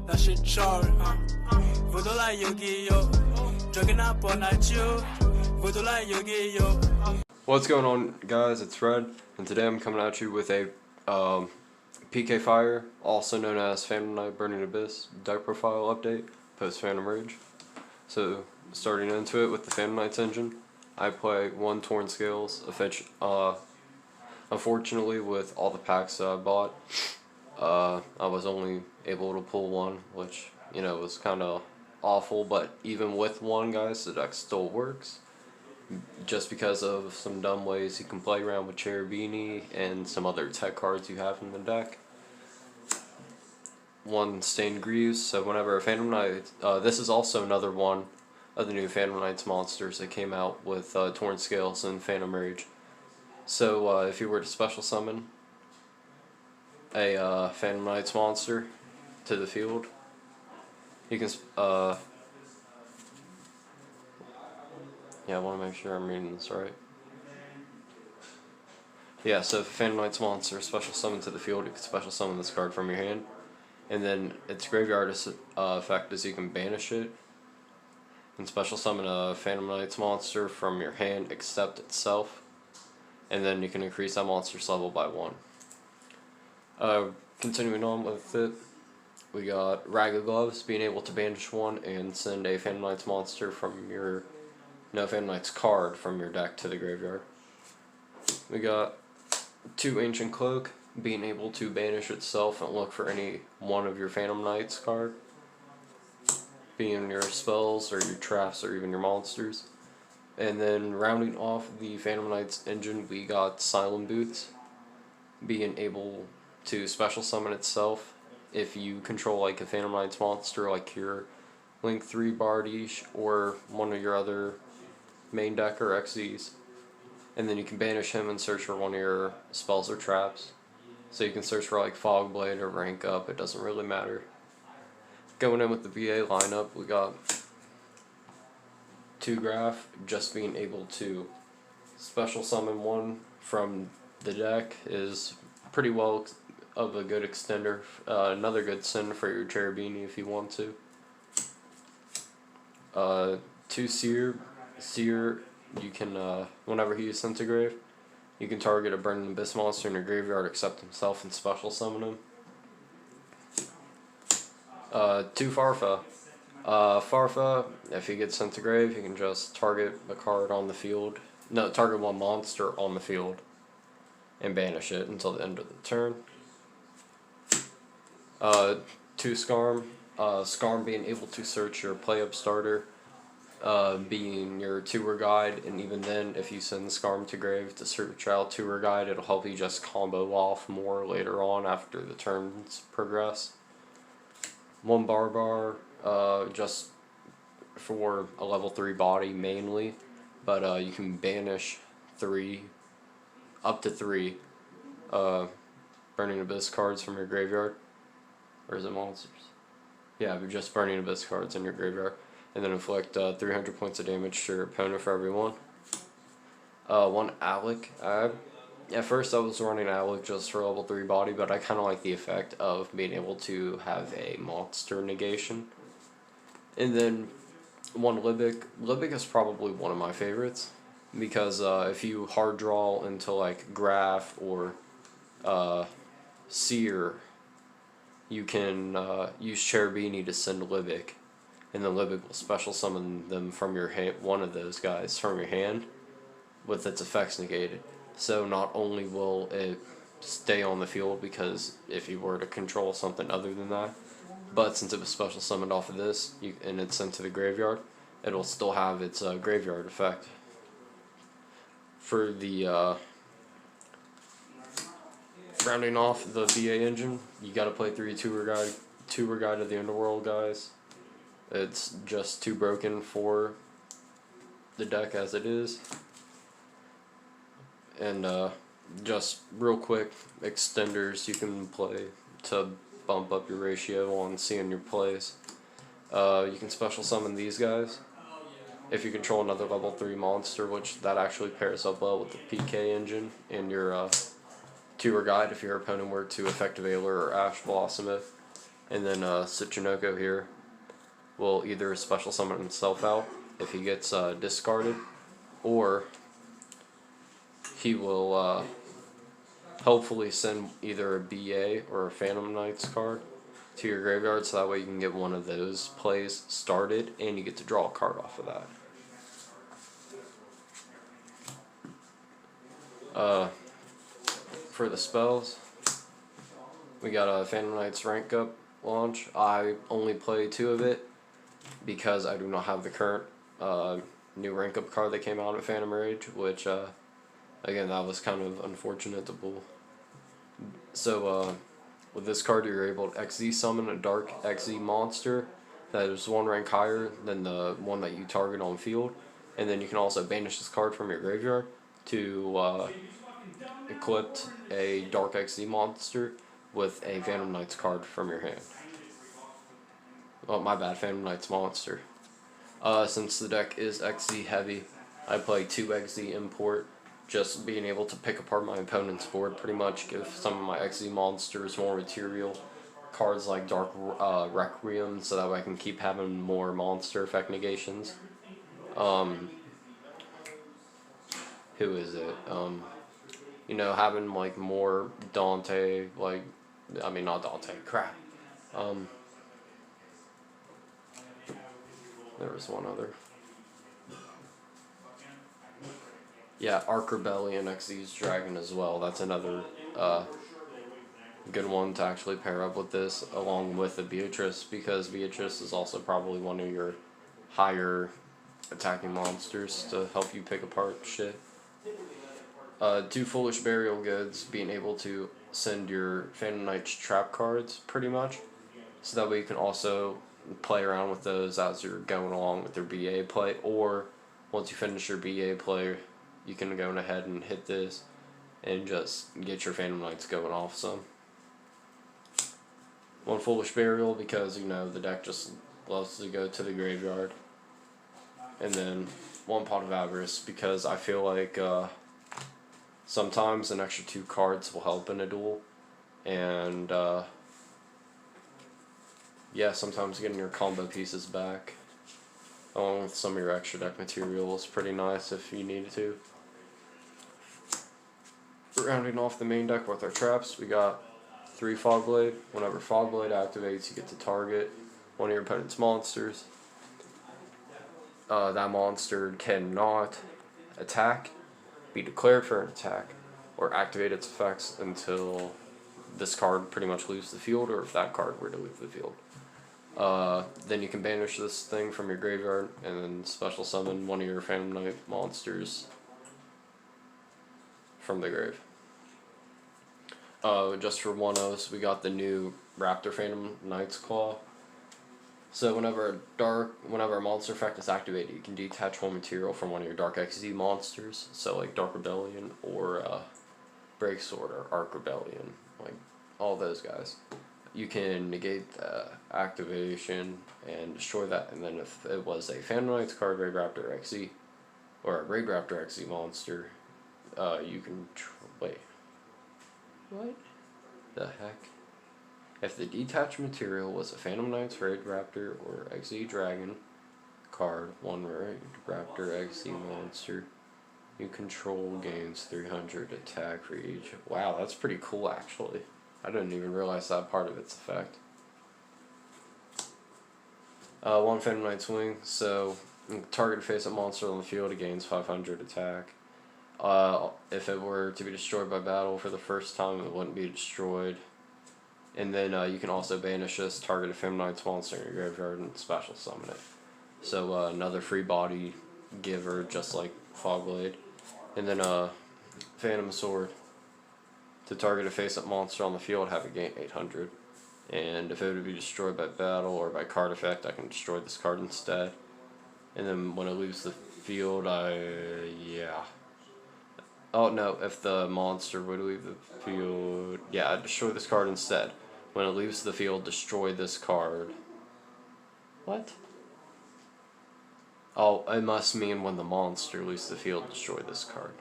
that shit char, voodoo like Yu-Gi-Oh, drugging up all night you, voodoo like Yu-Gi-Oh. What's going on, guys? It's Fred, and today I'm coming at you with a PK Fire, also known as Phantom Knight Burning Abyss deck profile update post PhantomRage. So starting into it with the Phantom Knight's engine, I play 1 Torn Scales. Unfortunately, with all the packs that I bought, I was only able to pull 1, which, you know, was kind of awful. But even with 1, guys, the deck still works. Just because of some dumb ways you can play around with Cherubini and some other tech cards you have in the deck. 1 Stained Greaves, so whenever a Phantom Knight, this is also another one of the new Phantom Knights monsters that came out with Torn Scales and PhantomRage. So if you were to special summon a Phantom Knights monster to the field, you can yeah, I want to make sure I'm reading this right. Yeah, so if a Phantom Knights monster special summon to the field, you can special summon this card from your hand. And then its graveyard effect is you can banish it. And special summon a Phantom Knights monster from your hand except itself. And then you can increase that monster's level by 1. Continuing on with it, we got Ragged Gloves, being able to banish 1 and send a Phantom Knights monster from your Phantom Knights card from your deck to the graveyard. We got 2 Ancient Cloak, being able to banish itself and look for any one of your Phantom Knights card, being your spells or your traps or even your monsters. And then rounding off the Phantom Knights engine, we got Silent Boots, being able to special summon itself if you control like a Phantom Knights monster like your Link 3 Bardiche or one of your other main deck or XZs, and then you can banish him and search for one of your spells or traps. So you can search for like Fog Blade or Rank Up, it doesn't really matter. Going in with the VA lineup, we got 2 Graph, just being able to special summon 1 from the deck is pretty well of a good extender. Another good send for your Cherubini if you want to. 2 Seer, you can, whenever he is sent to grave, you can target a Burning Abyss monster in your graveyard except himself and special summon him. 2 Farfa. Farfa, if he gets sent to grave, you can just target a card on the field. No, target 1 monster on the field and banish it until the end of the turn. 2 Skarm. Skarm being able to search your play-up starter, being your tour guide, and even then, if you send Skarm to grave to search out tour guide, it'll help you just combo off more later on after the turns progress. 1 Barbar, just for a level 3 body mainly, but you can banish 3, up to 3 Burning Abyss cards from your graveyard. Or is it monsters? Yeah, but just Burning Abyss cards in your graveyard. And then inflict 300 points of damage to your opponent for every 1. 1 Alec. At first I was running Alec just for level 3 body, but I kind of like the effect of being able to have a monster negation. And then 1 Libic. Libic is probably one of my favorites, because if you hard draw into like Graph or Seer, you can use Cherubini to send Libic, and then Libic will special summon them from your hand, one of those guys from your hand, with its effects negated. So not only will it stay on the field, because if you were to control something other than that, but since it was special summoned off of this, and it's sent to the graveyard, it'll still have its graveyard effect. For the rounding off the VA engine, you gotta play 3 Tour Guide of the Underworld, guys. It's just too broken for the deck as it is. And just real quick, extenders you can play to bump up your ratio on seeing your plays. You can special summon these guys if you control another level 3 monster, which that actually pairs up well with the PK engine in your Tour Guide if your opponent were to Effective Ailer or Ash Blossom it. And then Tsuchinoko here will either special summon himself out if he gets discarded, or he will hopefully send either a BA or a Phantom Knights card to your graveyard, so that way you can get one of those plays started and you get to draw a card off of that. For the spells, we got a Phantom Knights rank up launch. I only play 2 of it because I do not have the current new rank up card that came out at PhantomRage, which again, that was kind of unfortunate to pull. So with this card, you're able to XZ summon a Dark XZ monster that is 1 rank higher than the one that you target on field, and then you can also banish this card from your graveyard to equip a Dark XZ monster with a Phantom Knights card from your hand. Oh, my bad, Phantom Knights monster. Since the deck is XZ heavy, I play 2 XZ import. Just being able to pick apart my opponent's board, pretty much give some of my XZ monsters more material, cards like Dark Requiem, so that way I can keep having more monster effect negations. Who is it? You know, having like more Dante, like, I mean not Dante, crap. There was one other. Yeah, Ark Rebellion XZ's Dragon as well. That's another good one to actually pair up with this, along with the Beatrice, because Beatrice is also probably one of your higher attacking monsters to help you pick apart shit. 2 Foolish Burial Goods, being able to send your Phantom Knights trap cards, pretty much, so that way you can also play around with those as you're going along with your BA play, or once you finish your BA play, you can go ahead and hit this and just get your Phantom Knights going off some. 1 Foolish Burial, because, you know, the deck just loves to go to the graveyard. And then 1 Pot of Avarice, because I feel like sometimes an extra 2 cards will help in a duel. And yeah, sometimes getting your combo pieces back, along with some of your extra deck material, is pretty nice if you needed to. Rounding off the main deck with our traps, we got 3 Fogblade. Whenever Fogblade activates, you get to target one of your opponent's monsters. That monster cannot attack, be declared for an attack, or activate its effects until this card pretty much leaves the field, or if that card were to leave the field. Then you can banish this thing from your graveyard and then special summon one of your Phantom Knight monsters from the grave. Just for 1-0s, we got the new Raptor Phantom Knight's Claw. So whenever a monster effect is activated, you can detach 1 material from one of your Dark XZ monsters. So like Dark Rebellion or Break Sword or Ark Rebellion, like all those guys. You can negate the activation and destroy that, and then if it was a Phantom Knights card, Raid Raptor XZ, or a Raid Raptor XZ monster, you can wait. What the heck? If the detached material was a Phantom Knights, Raid Raptor, or XZ Dragon card, 1 Raid Raptor XZ monster you control gains 300 attack for each. Wow, that's pretty cool actually. I didn't even realize that part of its effect. 1 Phantom Knight's Wing, so target face-up monster on the field, it gains 500 attack. If it were to be destroyed by battle for the first time, it wouldn't be destroyed. And then you can also banish this, target a Phantom Knights monster in your graveyard, and special summon it. So another free body giver, just like Fogblade. And then Phantom Sword. To target a face-up monster on the field, have it gain 800. And if it would be destroyed by battle or by card effect, I can destroy this card instead. And then when it leaves the field, yeah. Oh no, if the monster would leave the field, yeah, I'd destroy this card instead. When it leaves the field, destroy this card. What? Oh, it must mean when the monster leaves the field, destroy this card.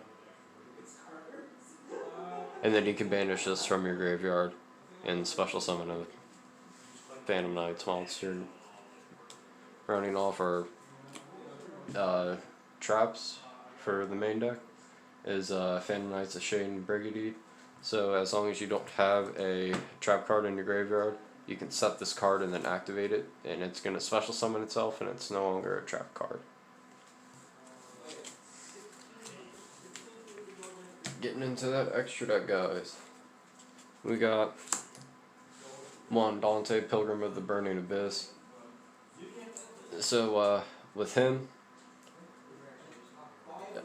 And then you can banish this from your graveyard and special summon it. Phantom Knights monster. Rounding off our traps for the main deck is Phantom Knights, a Shade, and Brigadier. So as long as you don't have a trap card in your graveyard, you can set this card and then activate it, and it's going to special summon itself, and it's no longer a trap card. Getting into that extra deck, guys. We got one Dante, Pilgrim of the Burning Abyss. So with him,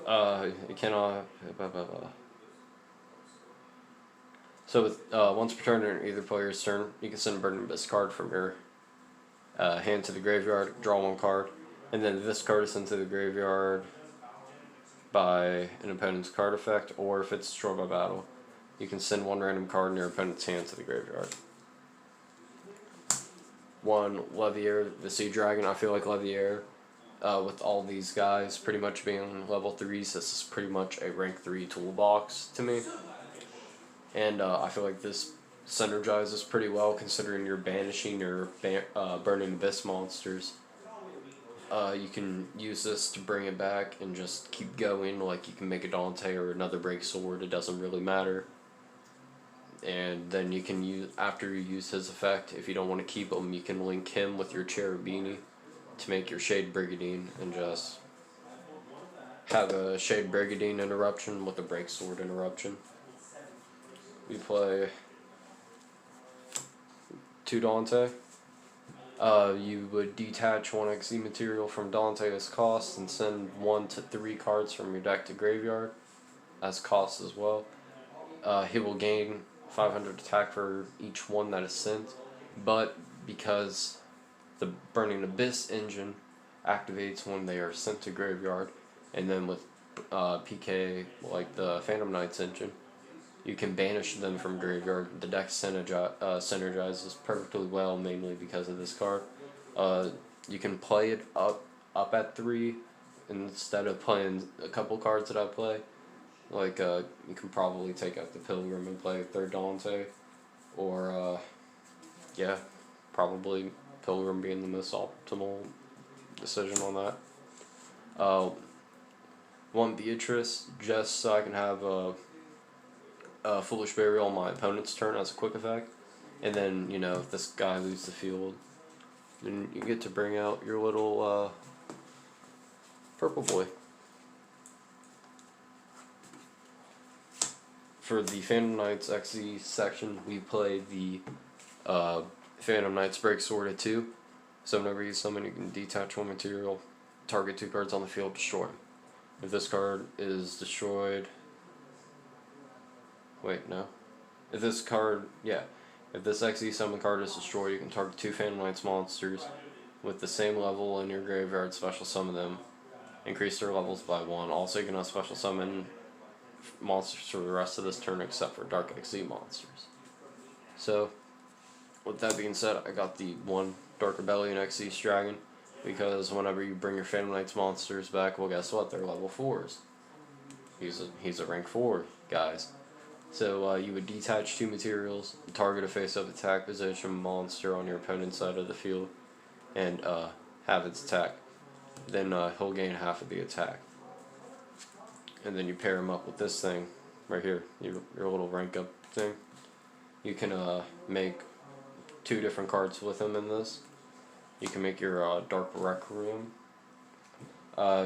you cannot. So with once per turn during either player's turn, you can send a Burning Abyss card from your hand to the graveyard, draw one card, and then this card is sent to the graveyard by an opponent's card effect, or if it's destroyed by battle, you can send one random card in your opponent's hand to the graveyard. One Leviair, the Sea Dragon. I feel like Leviair, with all these guys pretty much being level 3s, this is pretty much a rank 3 toolbox to me. And I feel like this synergizes pretty well considering you're banishing your Burning Abyss monsters. You can use this to bring it back and just keep going, like you can make a Dante or another Break Sword, it doesn't really matter. And then you can use, after you use his effect, if you don't want to keep him, you can link him with your Cherubini to make your Shade Brigandine and just have a Shade Brigandine interruption with a Break Sword interruption. We play 2 Dante. You would detach 1 XZ material from Dante as cost and send 1 to 3 cards from your deck to graveyard as cost as well. He will gain 500 attack for each one that is sent, but because the Burning Abyss engine activates when they are sent to graveyard, and then with PK like the Phantom Knights engine, you can banish them from graveyard. The deck synergizes perfectly well, mainly because of this card. You can play it up at 3 instead of playing a couple cards that I play. Like, you can probably take out the Pilgrim and play a 3rd Dante. Or, yeah, probably Pilgrim being the most optimal decision on that. One Beatrice, just so I can have a Foolish Burial on my opponent's turn as a quick effect. And then, you know, if this guy leaves the field, then you get to bring out your little purple boy. For the Phantom Knights XZ section, we play the Phantom Knights Break Sword at 2. So whenever you summon, you can detach 1 material, target 2 cards on the field, destroy them. If this card is destroyed... Wait, no. If this XZ summon card is destroyed, you can target 2 Phantom Knights monsters with the same level in your graveyard, special summon them, increase their levels by 1. Also, you can special summon monsters for the rest of this turn except for Dark XZ monsters. So, with that being said, I got the 1 Dark Rebellion XZ Dragon, because whenever you bring your Phantom Knights monsters back, well, guess what? They're level 4s. He's a rank 4, guys. So you would detach 2 materials, target a face-up attack position monster on your opponent's side of the field, and have its attack. Then he'll gain half of the attack. And then you pair him up with this thing right here, your little rank up thing. You can make 2 different cards with him in this. You can make your Dark Rec Room.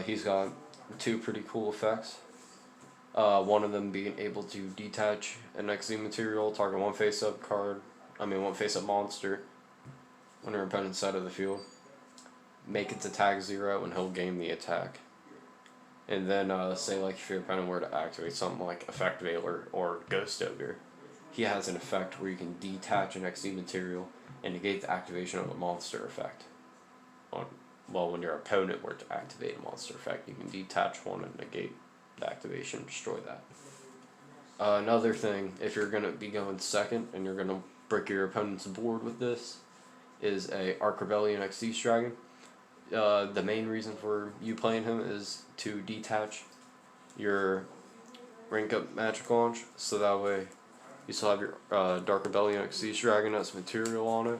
He's got 2 pretty cool effects. One of them being able to detach an XZ material, target 1 face-up monster on your opponent's side of the field. Make its attack 0 and he'll gain the attack. And then, say like if your opponent were to activate something like Effect Veiler or Ghost Ogre, he has an effect where you can detach an XZ material and negate the activation of a monster effect. When your opponent were to activate a monster effect, you can detach one and negate the activation, destroy that. Another thing, if you're going to be going second and you're going to break your opponent's board with this, is a Arc Rebellion XZ Dragon. The main reason for you playing him is to detach your rank up magic launch, so that way you still have your Dark Rebellion XZ Dragon as material on it,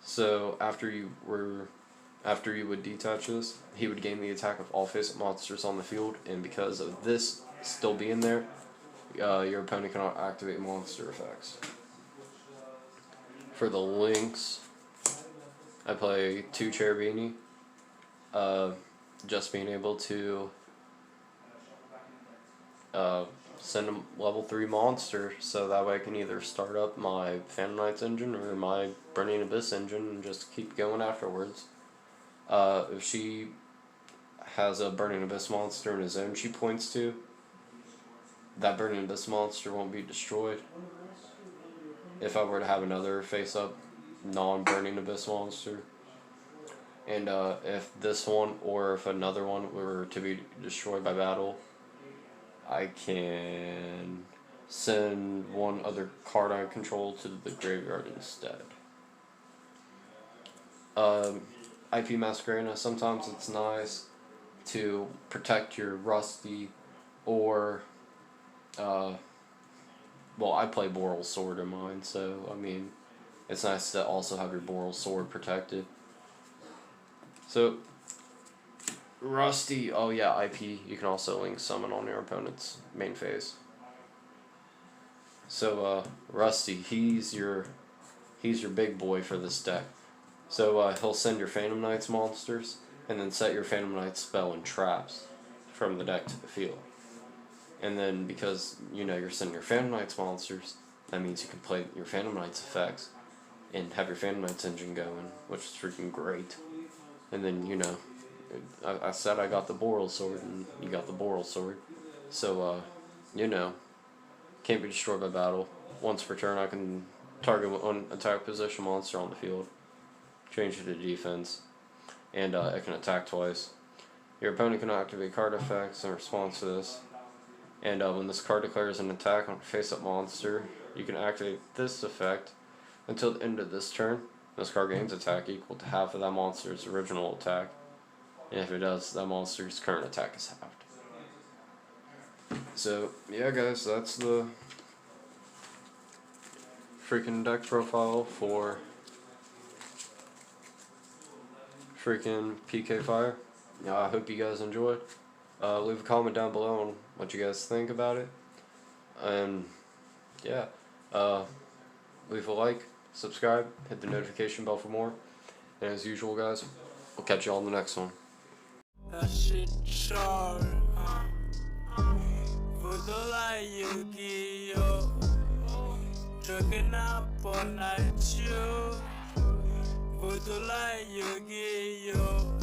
So after you would detach this, he would gain the attack of all face-up monsters on the field, and because of this still being there, your opponent cannot activate monster effects. For the links, I play 2 Cherubini. Just being able to send a level 3 monster, so that way I can either start up my Phantom Knights engine or my Burning Abyss engine and just keep going afterwards. If she has a Burning Abyss monster in a zone she points to, that Burning Abyss monster won't be destroyed. If I were to have another face-up non-Burning Abyss monster, and if this one or if another one were to be destroyed by battle, I can send one other card I control to the graveyard instead. IP Masquerena, sometimes it's nice to protect your Rusty or, well, I play Boral Sword in mine, so, I mean, it's nice to also have your Boral Sword protected. So, Rusty, oh yeah, IP, you can also link summon on your opponent's main phase. So, Rusty, he's your big boy for this deck. So, he'll send your Phantom Knights monsters, and then set your Phantom Knights spell and traps from the deck to the field. And then, because, you know, you're sending your Phantom Knights monsters, that means you can play your Phantom Knights effects, and have your Phantom Knights engine going, which is freaking great. And then, you know, I said I got the Boral Sword, and you got the Boral Sword. So, you know, can't be destroyed by battle. Once per turn, I can target one attack position monster on the field, change it to defense, and it can attack twice. Your opponent can activate card effects in response to this. And when this card declares an attack on a face-up monster, you can activate this effect until the end of this turn. This card gains attack equal to half of that monster's original attack. And if it does, that monster's current attack is halved. So, yeah guys, that's the freaking deck profile for freaking PK Fire. I hope you guys enjoyed. Leave a comment down below on what you guys think about it. And, yeah, leave a like, subscribe, hit the notification bell for more. And as usual, guys, we'll catch you all in the next one. That shit sharp, Voodoo like Yu-Gi-Oh! Drugging up all night, you. Voodoo like Yu-Gi-Oh!